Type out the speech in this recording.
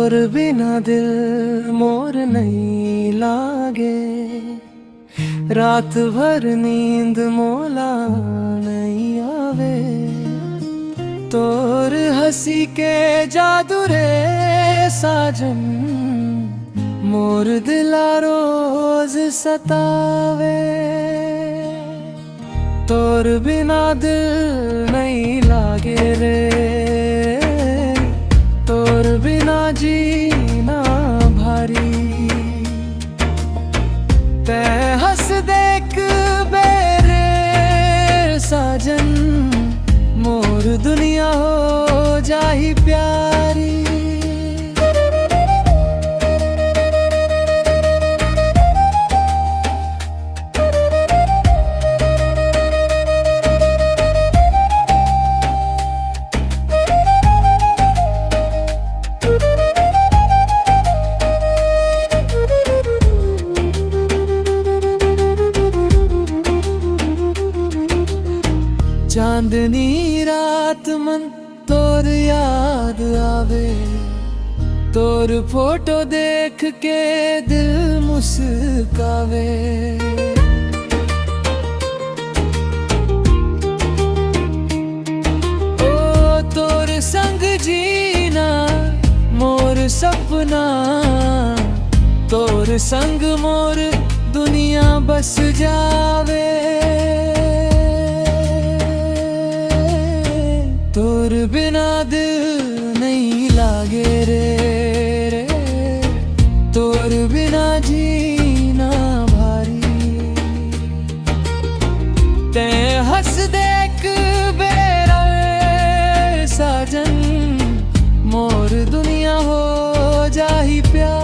तोर बिना दिल मोर नहीं लागे, रात भर नींद मोला नहीं आवे। तोर हंसी के जादू रे साजन, मोर दिला रोज सतावे। तोर बिना दिल नहीं लागे रे, तोर बिना जीना भारी। ते हंस देख बेरे साजन, मोर दुनिया हो जाही प्यारी। चांदनी रात मन तोर याद आवे, तोर फोटो देख के दिल मुस्कावे। ओ तोर संग जीना मोर सपना, तोर संग मोर दुनिया बस जावे। तोर बिना दिल नहीं लागे रे, तोर बिना जीना भारी। ते हंस देख बेरा साजन, मोर दुनिया हो जाही प्यार।